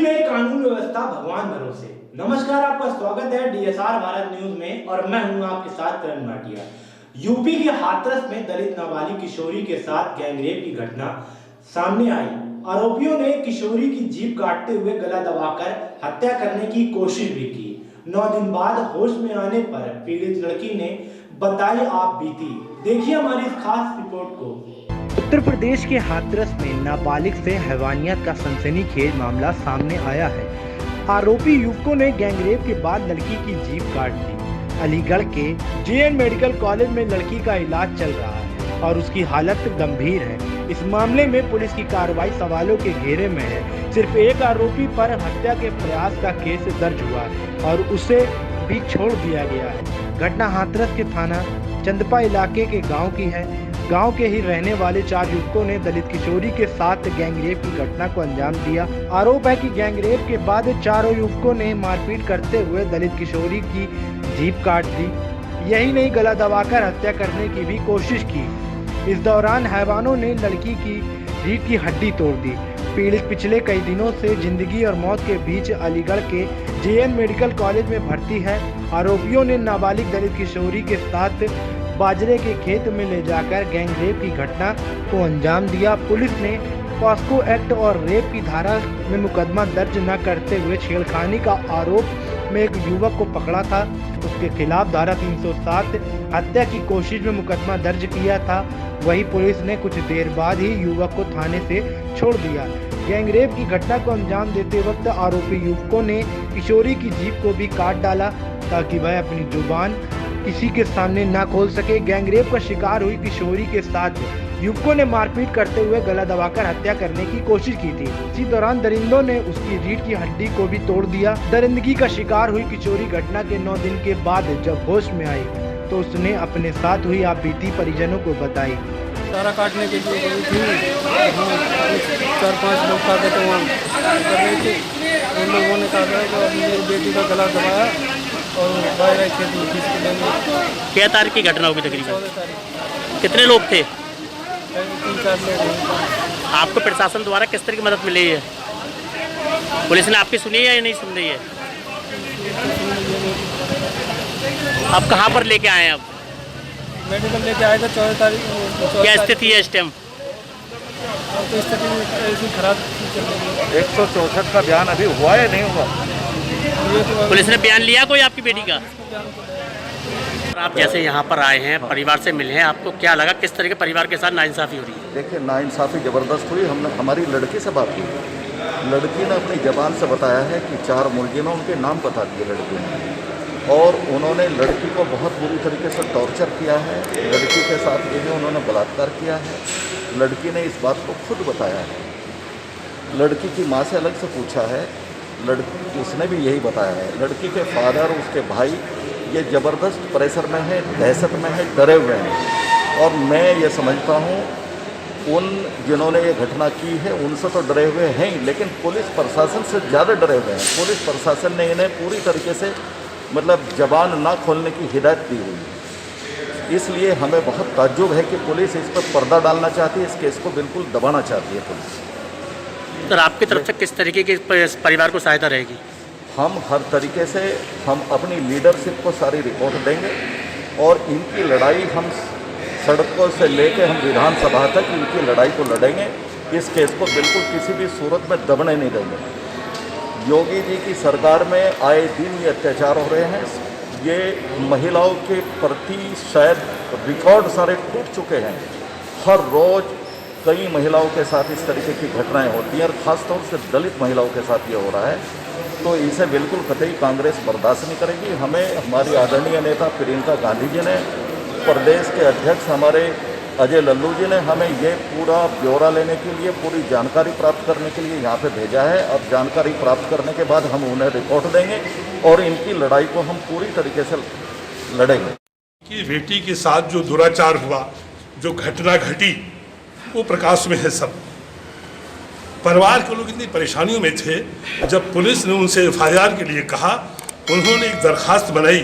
में कानून व्यवस्था भगवान भरोसे। नमस्कार, आपका स्वागत है डीएसआर भारत न्यूज में और मैं हूं आपके साथ करण भाटिया। यूपी के हाथरस में दलित नाबालिग किशोरी के साथ गैंगरेप की घटना सामने आई। आरोपियों ने किशोरी की जीभ काटते हुए गला दबाकर हत्या करने की कोशिश भी की। 9 दिन बाद होश में आने पर पीड़ित लड़की ने बताई आप बीती। देखिए हमारी इस खास रिपोर्ट को। उत्तर प्रदेश के हाथरस में नाबालिग से हैवानियत का सनसनीखेज मामला सामने आया है। आरोपी युवकों ने गैंगरेप के बाद लड़की की जीभ काट दी। अलीगढ़ के जेएन मेडिकल कॉलेज में लड़की का इलाज चल रहा है और उसकी हालत गंभीर है। इस मामले में पुलिस की कार्रवाई सवालों के घेरे में है। सिर्फ एक आरोपी पर हत्या के प्रयास का केस दर्ज हुआ और उसे भी छोड़ दिया गया है। घटना हाथरस के थाना चंदपा इलाके के गाँव की है। गांव के ही रहने वाले 4 युवकों ने दलित किशोरी के साथ गैंगरेप की घटना को अंजाम दिया। आरोप है कि गैंगरेप के बाद चारों युवकों ने मारपीट करते हुए दलित किशोरी की जीभ काट दी। यही नहीं, गला दबाकर हत्या करने की भी कोशिश की। इस दौरान हैवानों ने लड़की की रीढ़ की हड्डी तोड़ दी। पीड़ित पिछले कई दिनों से जिंदगी और मौत के बीच अलीगढ़ के जेएन मेडिकल कॉलेज में भर्ती है। आरोपियों ने नाबालिग दलित किशोरी के साथ बाजरे के खेत में ले जाकर गैंगरेप की घटना को अंजाम दिया। पुलिस ने पॉस्को एक्ट और रेप की धारा में मुकदमा दर्ज न करते हुए छेड़खानी का आरोप में एक युवक को पकड़ा था। उसके खिलाफ धारा 307 हत्या की कोशिश में मुकदमा दर्ज किया था। वहीं पुलिस ने कुछ देर बाद ही युवक को थाने से छोड़ दिया। गैंगरेप की घटना को अंजाम देते वक्त आरोपी युवकों ने किशोरी की जीभ को भी काट डाला ताकि वह अपनी जुबान किसी के सामने ना खोल सके। गैंगरेप का शिकार हुई किशोरी के साथ युवकों ने मारपीट करते हुए गला दबाकर हत्या करने की कोशिश की थी। इसी दौरान दरिंदों ने उसकी रीढ़ की हड्डी को भी तोड़ दिया। दरिंदगी का शिकार हुई किशोरी घटना के 9 दिन के बाद जब होश में आई तो उसने अपने साथ हुई आप बीती परिजनों को बताई। चारा काटने के लिए गई थी। 4-5 लोग खाते थे, वहाँ कर रहे थे। उन लोगों ने कहा कि मेरी बेटी का गला दबाया और बाहर खेत में खींच के लेंगे। क्या तारीख की घटना होगी तकरीबन? 14 तारीख। कितने लोग थे? 3-4 लोग। आपको प्रशासन द्वारा किस तरह की मदद मिली है? पुलिस ने आपकी सुनी है या नहीं सुन रही है? आप कहाँ पर लेके आए हैं? अब मेडिकल लेके आए थे 14 तारीख। क्या स्थिति है इस टाइम? तो स्थिति ऐसी खराब चल रही है। 164 का बयान अभी हुआ है नहीं हुआ? पुलिस ने बयान लिया कोई आपकी बेटी का? आप जैसे यहाँ पर आए हैं, परिवार से मिले हैं, आपको क्या लगा? किस तरह के परिवार के साथ नाइंसाफ़ी हो रही है? देखिए, नाइंसाफ़ी ज़बरदस्त हुई। हमने हमारी लड़की से बात की। लड़की ने अपनी ज़बान से बताया है कि 4 मुलजिमों उनके नाम बता दिए लड़की ने, और उन्होंने लड़की को बहुत बुरी तरीके से टॉर्चर किया है। लड़की के साथ ये भी उन्होंने बलात्कार किया है। लड़की ने इस बात को खुद बताया है। लड़की की माँ से अलग से पूछा है, लड़की उसने भी यही बताया है। लड़की के फादर, उसके भाई ये ज़बरदस्त प्रेशर में है, दहशत में है, डरे हुए हैं। और मैं ये समझता हूँ उन जिन्होंने ये घटना की है उनसे तो डरे हुए हैं ही, लेकिन पुलिस प्रशासन से ज़्यादा डरे हुए हैं। पुलिस प्रशासन ने इन्हें पूरी तरीके से ज़बान ना खोलने की हिदायत दी हुई है। इसलिए हमें बहुत ताज्जुब है कि पुलिस इस पर पर्दा डालना चाहती है, इस केस को बिल्कुल दबाना चाहती है पुलिस। सर, आपकी तरफ से किस तरीके की परिवार को सहायता रहेगी? हम हर तरीके से हम अपनी लीडरशिप को सारी रिपोर्ट देंगे और इनकी लड़ाई हम सड़कों से लेकर हम विधानसभा तक इनकी लड़ाई को लड़ेंगे। इस केस को बिल्कुल किसी भी सूरत में दबने नहीं देंगे। योगी जी की सरकार में आए दिन ये अत्याचार हो रहे हैं। ये महिलाओं के प्रति शायद रिकॉर्ड सारे टूट चुके हैं। हर रोज़ कई महिलाओं के साथ इस तरीके की घटनाएं होती हैं और ख़ासतौर से दलित महिलाओं के साथ ये हो रहा है। तो इसे बिल्कुल कतई कांग्रेस बर्दाश्त नहीं करेगी। हमें हमारी आदरणीय नेता प्रियंका गांधी जी ने, प्रदेश के अध्यक्ष हमारे अजय लल्लू जी ने हमें ये पूरा ब्यौरा लेने के लिए, पूरी जानकारी प्राप्त करने के लिए यहाँ पे भेजा है। अब जानकारी प्राप्त करने के बाद हम उन्हें रिपोर्ट देंगे और इनकी लड़ाई को हम पूरी तरीके से लड़ेंगे। कि बेटी के साथ जो दुराचार हुआ, जो घटना घटी, वो प्रकाश में है। सब परिवार के लोग इतनी परेशानियों में थे। जब पुलिस ने उनसे FIR के लिए कहा, उन्होंने एक दरखास्त बनाई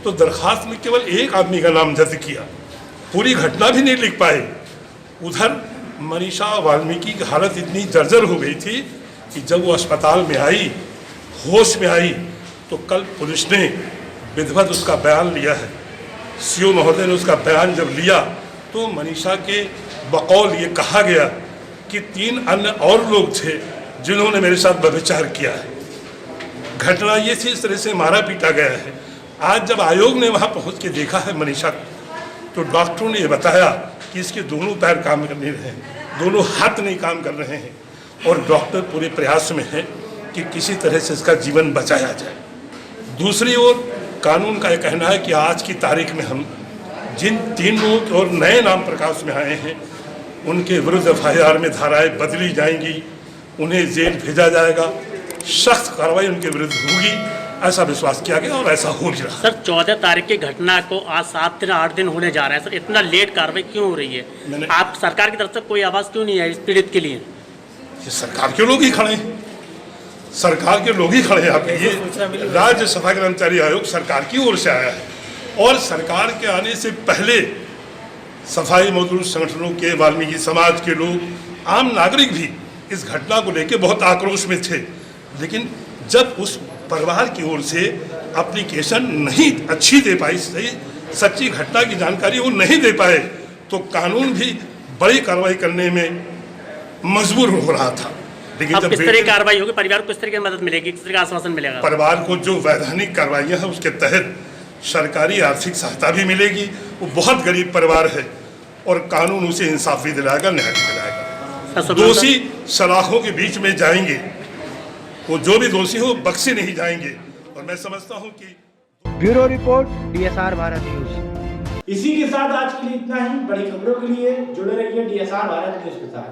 तो दरखास्त में केवल एक आदमी का नाम दर्ज किया, पूरी घटना भी नहीं लिख पाए। उधर मनीषा वाल्मीकि की हालत इतनी जर्जर हो गई थी कि जब वो अस्पताल में आई, होश में आई, तो कल पुलिस ने विधिवत उसका बयान लिया है। सीओ महोदय ने उसका बयान जब लिया तो मनीषा के बकौल ये कहा गया कि 3 अन्य और लोग थे जिन्होंने मेरे साथ व्यभिचार किया है। घटना ये थी, इस तरह से मारा पीटा गया है। आज जब आयोग ने वहाँ पहुँच के देखा है मनीषा को, तो डॉक्टरों ने ये बताया कि इसके दोनों पैर काम कर नहीं रहे हैं, दोनों हाथ नहीं काम कर रहे हैं, और डॉक्टर पूरे प्रयास में है कि किसी तरह से इसका जीवन बचाया जाए। दूसरी ओर कानून का ये कहना है कि आज की तारीख में हम जिन 3 लोगों के और नए नाम प्रकाश में आए हैं, उनके विरुद्ध FIR में धाराएँ बदली जाएंगी, उन्हें जेल भेजा जाएगा, सख्त कार्रवाई उनके विरुद्ध होगी, ऐसा विश्वास किया गया और ऐसा हो भी रहा। सर 14 तारीख की घटना को आज 7 दिन 8 दिन होने जा रहा है सर, इतना लेट कार्रवाई क्यों हो रही है? आप सरकार की तरफ से कोई आवाज़ क्यों नहीं है इस पीड़ित के लिए? ये सरकार के लोग ही खड़े हैं, सरकार के लोग ही खड़े हैं। आप ये राज्य सफाई कर्मचारी आयोग सरकार की ओर से आया है, और सरकार के आने से पहले सफाई मजदूर संगठनों के, वाल्मीकि समाज के लोग, आम नागरिक भी इस घटना को लेकर बहुत आक्रोश में थे। लेकिन जब उस परिवार की ओर से एप्लीकेशन नहीं अच्छी दे पाई, सही सच्ची घटना की जानकारी वो नहीं दे पाए, तो कानून भी बड़ी कार्रवाई करने में मजबूर हो रहा था। लेकिन अब जब किस तरह की कार्रवाई होगी, परिवार को किस तरह की मदद मिलेगी, किस तरह का आश्वासन मिलेगा? परिवार को जो वैधानिक कार्रवाइयाँ हैं उसके तहत सरकारी आर्थिक सहायता भी मिलेगी। वो बहुत गरीब परिवार है, और कानून उसे इंसाफ भी दिलाएगा, न्याय भी दिलाएगा। दोषी सलाखों के बीच में जाएंगे, वो जो भी दोषी हो बख्शे नहीं जाएंगे। और मैं समझता हूँ कि bureau report DSR Bharat news. इसी के साथ आज के लिए इतना ही। बड़ी खबरों के लिए जुड़े रहिए DSR भारत न्यूज के साथ।